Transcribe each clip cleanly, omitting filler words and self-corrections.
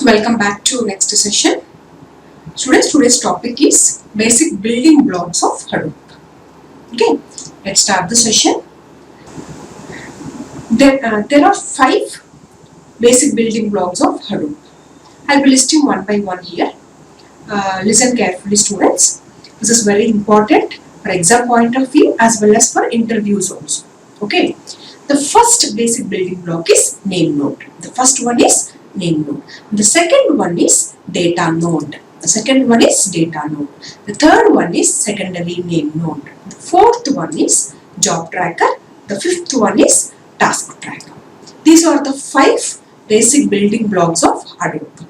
Welcome back to next session. Students, today's topic is basic building blocks of Hadoop. Okay, let's start the session. There are 5 basic building blocks of Hadoop. I'll be listing one by one here. Listen carefully, students. This is very important for exam point of view as well as for interviews also. Okay, the first basic building block is name node. The first one is name node. The second one is data node. The second one is data node. The third one is secondary name node. The fourth one is job tracker. The fifth one is task tracker. These are the 5 basic building blocks of Hadoop.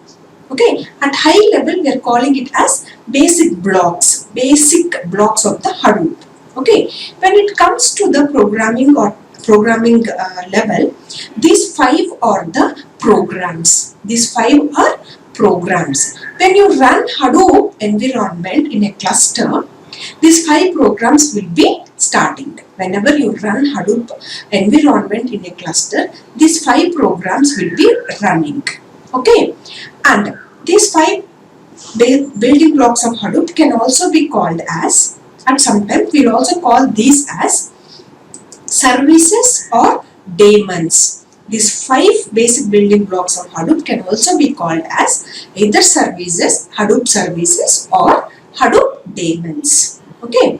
Okay, at high level we are calling it as basic blocks of the Hadoop. Okay, when it comes to the programming level, these 5 are the programs. These 5 are programs. When you run Hadoop environment in a cluster, these 5 programs will be starting. Whenever you run Hadoop environment in a cluster, these 5 programs will be running. Okay, and these 5 building blocks of Hadoop can also be called as, and sometimes we will also call these as services or daemons. These 5 basic building blocks of Hadoop can also be called as either services, Hadoop services, or Hadoop daemons. Okay,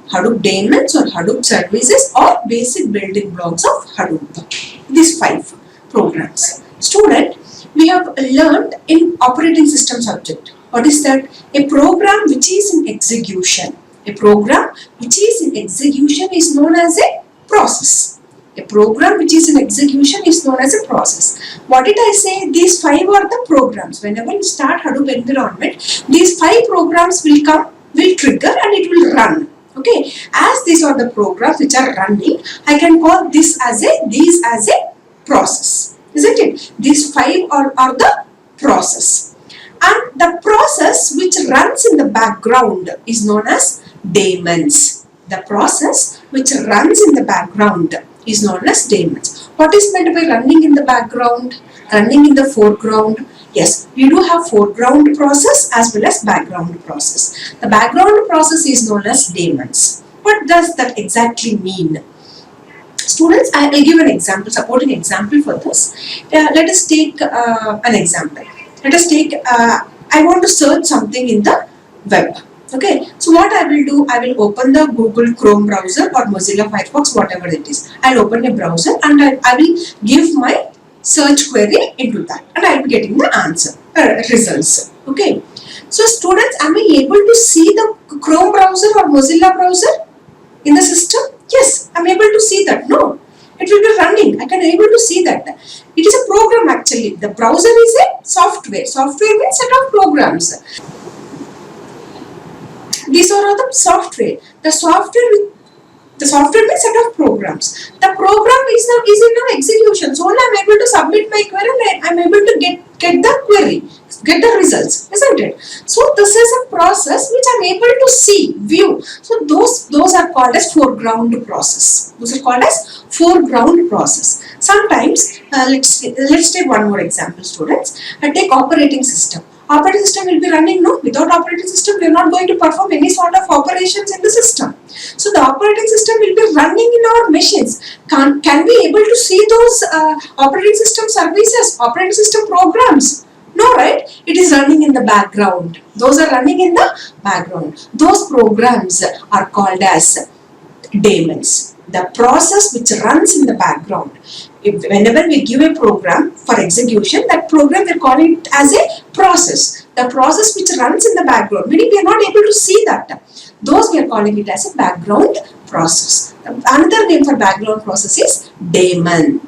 Hadoop daemons or Hadoop services or basic building blocks of Hadoop. These 5 programs. Student, we have learned in operating system subject. What is that? A program which is in execution. A program which is in execution is known as a process. A program which is in execution is known as a process. What did I say? These 5 are the programs. Whenever you start Hadoop environment, these 5 programs will trigger and it will run. Okay, as these are the programs which are running, I can call these as a process. Isn't it? These 5 are the process. And the process which runs in the background is known as daemons. The process which runs in the background is known as daemons. What is meant by running in the background? Running in the foreground? Yes, we do have foreground process as well as background process. The background process is known as daemons. What does that exactly mean? Students, I will give an example, supporting example for this. Let us take an example. Let us take, I want to search something in the web. Okay, so what I will do, I will open the Google Chrome browser or Mozilla Firefox, whatever it is. I will open a browser and I will give my search query into that and I will be getting the answer, results. Okay, so students, am I able to see the Chrome browser or Mozilla browser in the system? Yes, I am able to see that. No, it will be running. I can able to see that. It is a program actually. The browser is a software. Software means set of programs. These are all the software. The software means set of programs. The program is in now execution. So only I am able to submit my query and I am able to get the query, get the results, isn't it? So this is a process which I am able to see, view. So those are called as foreground process. Those are called as foreground process. Sometimes let's take one more example, students. I take operating system. Operating system will be running, no? Without operating system, we are not going to perform any sort of operations in the system. So the operating system will be running in our machines. Can we able to see those operating system services, operating system programs? No, right? It is running in the background. Those are running in the background. Those programs are called as daemons. The process which runs in the background. Whenever we give a program for execution, that program we are calling it as a process. The process which runs in the background, meaning we are not able to see that. Those we are calling it as a background process. Another name for background process is daemon.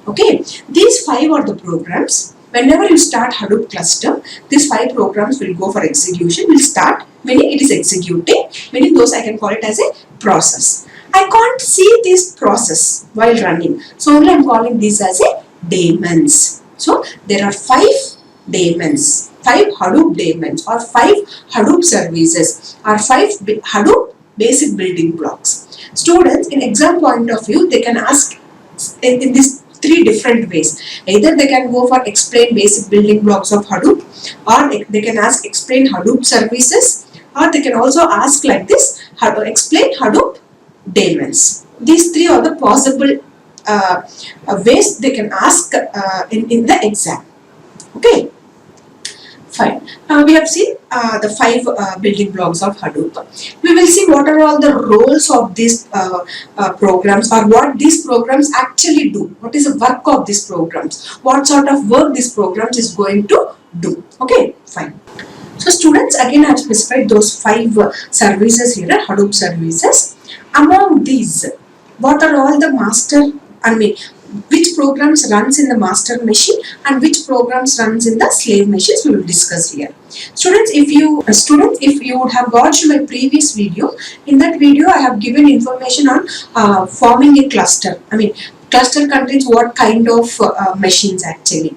Okay, these 5 are the programs. Whenever you start Hadoop cluster, these 5 programs will go for execution, will start, meaning it is executing, meaning those I can call it as a process. I can't see this process while running, so only I am calling these as a daemons. So there are 5 daemons, 5 Hadoop daemons or 5 Hadoop services or 5 Hadoop basic building blocks. Students, in exam point of view, they can ask in these three different ways. Either they can go for explain basic building blocks of Hadoop, or they can ask explain Hadoop services, or they can also ask like this, explain Hadoop daemons. These three are the possible ways they can ask in the exam. Okay. Fine. Now we have seen the five building blocks of Hadoop. We will see what are all the roles of these programs, or what these programs actually do. What is the work of these programs? What sort of work these programs is going to do. Okay, fine. So students, again I have specified those five services here, Hadoop services. Among these, what are all the which programs runs in the master machine and which programs runs in the slave machines, we will discuss here. Students, if you would have watched my previous video, in that video I have given information on forming a cluster. Cluster contains what kind of machines actually.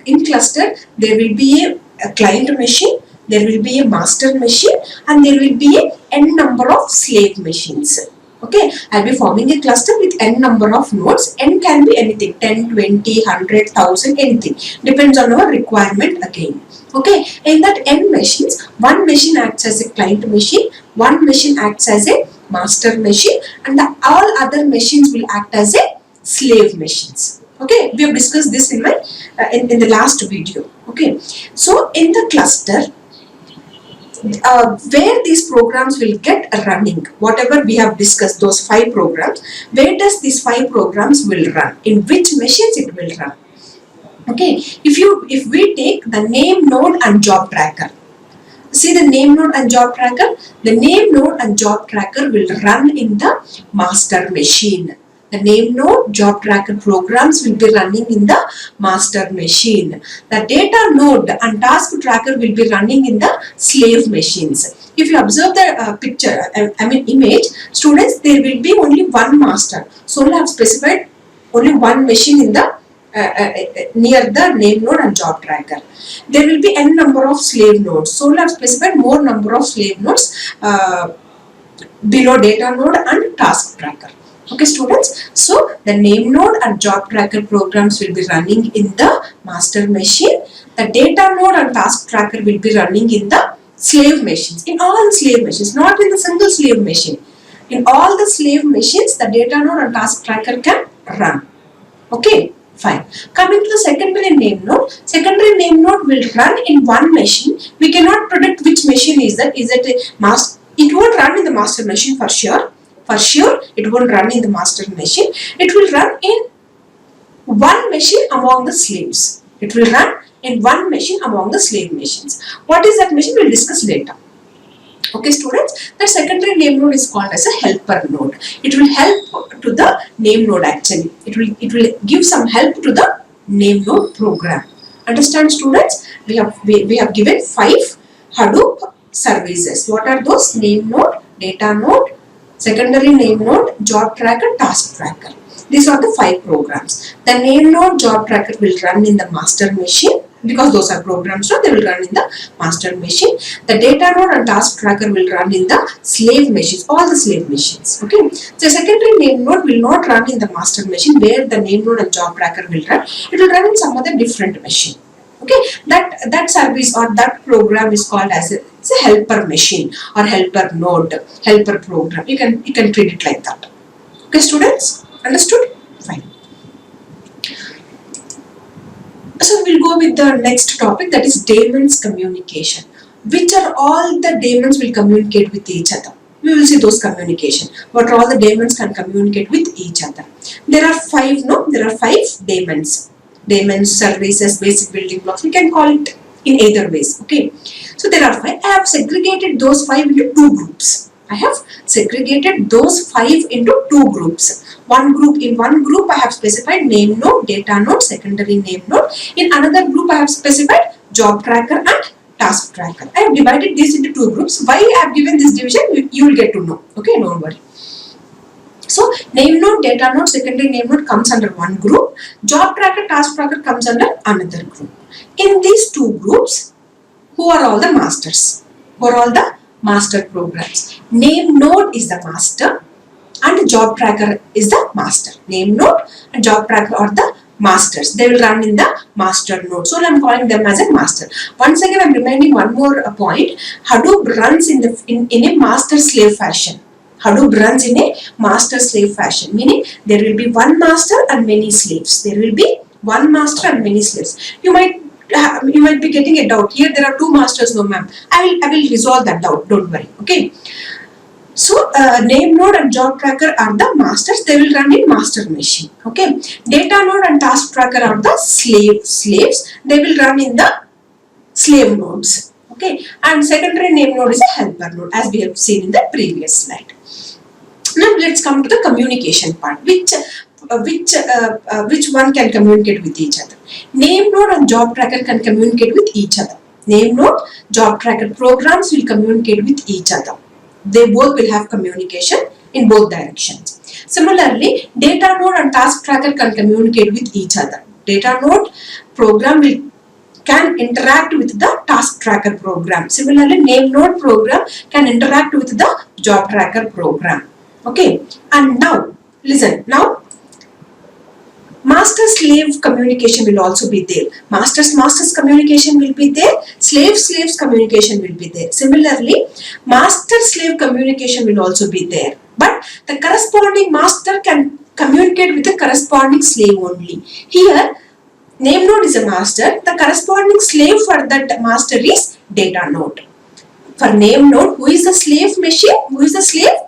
In cluster there will be a client machine, there will be a master machine, and there will be a n number of slave machines. Okay, I'll be forming a cluster with n number of nodes. N can be anything, 10, 20, 100, 1000, anything. Depends on our requirement again. Okay, in that n machines, one machine acts as a client machine, one machine acts as a master machine, and all other machines will act as a slave machines. Okay, we have discussed this in my in the last video. Okay, so in the cluster, where these programs will get running, whatever we have discussed, those five programs, where does these five programs will run, in which machines it will run. Okay, if we take the name node and job tracker, see the name node and job tracker, the name node and job tracker will run in the master machine. The name node, job tracker programs will be running in the master machine. The data node and task tracker will be running in the slave machines. If you observe the image, students, there will be only one master. So I have specified only one machine in the near the name node and job tracker. There will be n number of slave nodes. So I have specified more number of slave nodes below data node and task tracker. Okay students, so the name node and job tracker programs will be running in the master machine. The data node and task tracker will be running in the slave machines. In all the slave machines, not in the single slave machine. In all the slave machines, the data node and task tracker can run. Okay, fine. Coming to the secondary name node will run in one machine. We cannot predict which machine is that. Is it a master? It won't run in the master machine for sure. For sure, it won't run in the master machine. It will run in one machine among the slaves. It will run in one machine among the slave machines. What is that machine? We'll discuss later. Okay, students, the secondary name node is called as a helper node. It will help to the name node actually. It will give some help to the name node program. Understand, students? We have given five Hadoop services. What are those? Name node, data node, secondary name node, job tracker, task tracker. These are the five programs. The name node, job tracker will run in the master machine because those are programs, so they will run in the master machine. The data node and task tracker will run in the slave machines, all the slave machines. Okay. The secondary name node will not run in the master machine where the name node and job tracker will run. It will run in some other different machine. Okay, that service or that program is called as a helper machine or helper node, helper program. You can treat it like that. Okay, students, understood? Fine. So we'll go with the next topic, that is daemons communication. Which are all the daemons will communicate with each other? We will see those communication. What all the daemons can communicate with each other? There are five daemons. Daemons, services, basic building blocks. We can call it in either ways. Okay. So there are five. I have segregated those five into two groups. In one group I have specified name node, data node, secondary name node. In another group I have specified job tracker and task tracker. I have divided this into two groups. Why I have given this division, you will get to know. Okay, don't worry. So name node, data node, secondary name node comes under one group. Job tracker, task tracker comes under another group. In these two groups, who are all the masters? Who are all the master programs? Name node is the master and job tracker is the master. Name node and job tracker are the masters. They will run in the master node. So I am calling them as a master. Once again, I am reminding one more point. Hadoop runs in a master slave fashion. Hadoop runs in a master slave fashion, meaning there will be one master and many slaves. There will be one master and many slaves. You might be getting a doubt. Here there are two masters. No ma'am. I will resolve that doubt. Don't worry. Okay. So name node and job tracker are the masters. They will run in master machine. Okay. Data node and task tracker are the slaves. They will run in the slave nodes. Okay. And secondary name node is a helper node, as we have seen in the previous slide. Now let's come to the communication part. Which one can communicate with each other? Name node and job tracker can communicate with each other. Name node, job tracker programs will communicate with each other. They both will have communication in both directions. Similarly, data node and task tracker can communicate with each other. Data node program can interact with the task tracker program. Similarly, name node program can interact with the job tracker program. Okay, and now listen. Now master-slave communication will also be there. Masters communication will be there. Slaves communication will be there. Similarly, master-slave communication will also be there. But the corresponding master can communicate with the corresponding slave only. Here, name node is a master. The corresponding slave for that master is data node. For name node, who is the slave machine? Who is the slave?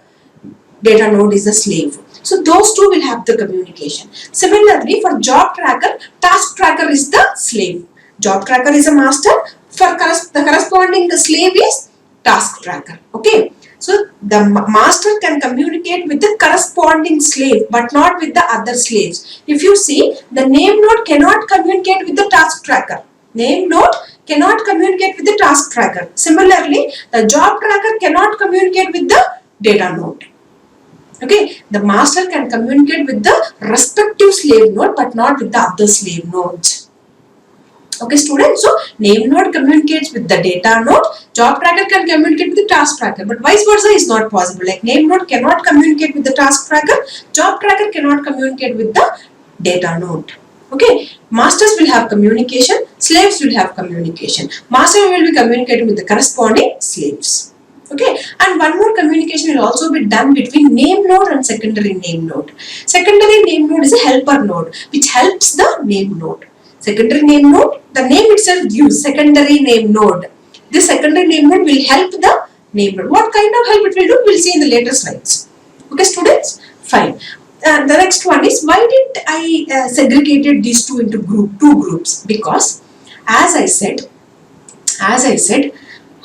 Data node is the slave. So those two will have the communication. Similarly, for job tracker, task tracker is the slave. Job tracker is a master. For the corresponding slave is task tracker. Okay. So the master can communicate with the corresponding slave, but not with the other slaves. If you see, the name node cannot communicate with the task tracker. Name node cannot communicate with the task tracker. Similarly, the job tracker cannot communicate with the data node. Okay, the master can communicate with the respective slave node but not with the other slave nodes. Okay, students, so name node communicates with the data node, job tracker can communicate with the task tracker, but vice versa is not possible. Like name node cannot communicate with the task tracker, job tracker cannot communicate with the data node. Okay, masters will have communication, slaves will have communication. Master will be communicating with the corresponding slaves. Okay, and one more communication will also be done between name node and secondary name node. Secondary name node is a helper node which helps the name node. Secondary name node, the name itself gives secondary name node. This secondary name node will help the name node. What kind of help it will do, we will see in the later slides. Okay, students, fine. The next one is, why did I segregated these two into two groups? Because as I said,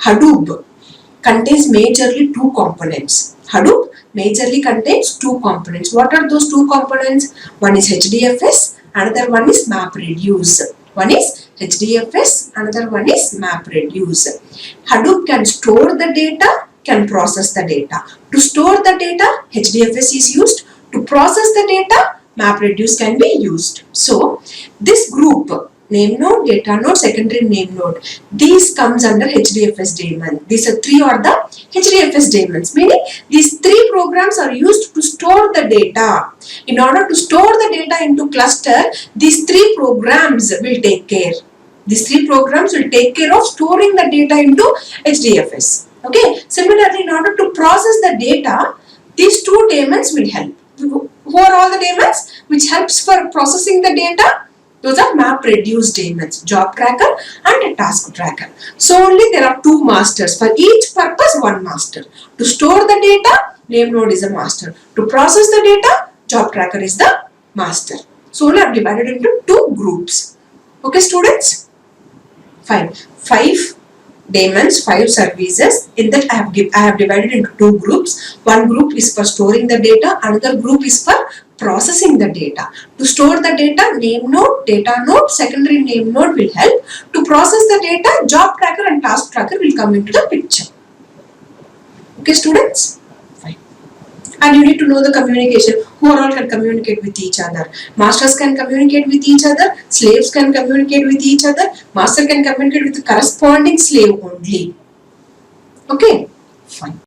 Hadoop contains majorly two components. Hadoop majorly contains two components. What are those two components? One is HDFS, another one is MapReduce. One is HDFS, another one is MapReduce. Hadoop can store the data, can process the data. To store the data, HDFS is used. To process the data, MapReduce can be used. So, this group, name node, data node, secondary name node, these comes under HDFS daemon. These three are the HDFS daemons, meaning these three programs are used to store the data. In order to store the data into cluster, these three programs will take care. These three programs will take care of storing the data into HDFS. Okay. Similarly, in order to process the data, these two daemons will help. Who are all the daemons which helps for processing the data? Those are MapReduce daemons, job tracker and a task tracker. So only there are two masters. For each purpose, one master. To store the data, name node is a master. To process the data, job tracker is the master. So only I have divided into two groups. Okay, students? Fine. 5 daemons, 5 services. In that I have divided into two groups. One group is for storing the data, another group is for processing the data. To store the data, name node, data node, secondary name node will help. To process the data, job tracker and task tracker will come into the picture. Okay, students? Fine. And you need to know the communication. Who all can communicate with each other? Masters can communicate with each other. Slaves can communicate with each other. Master can communicate with the corresponding slave only. Okay? Fine.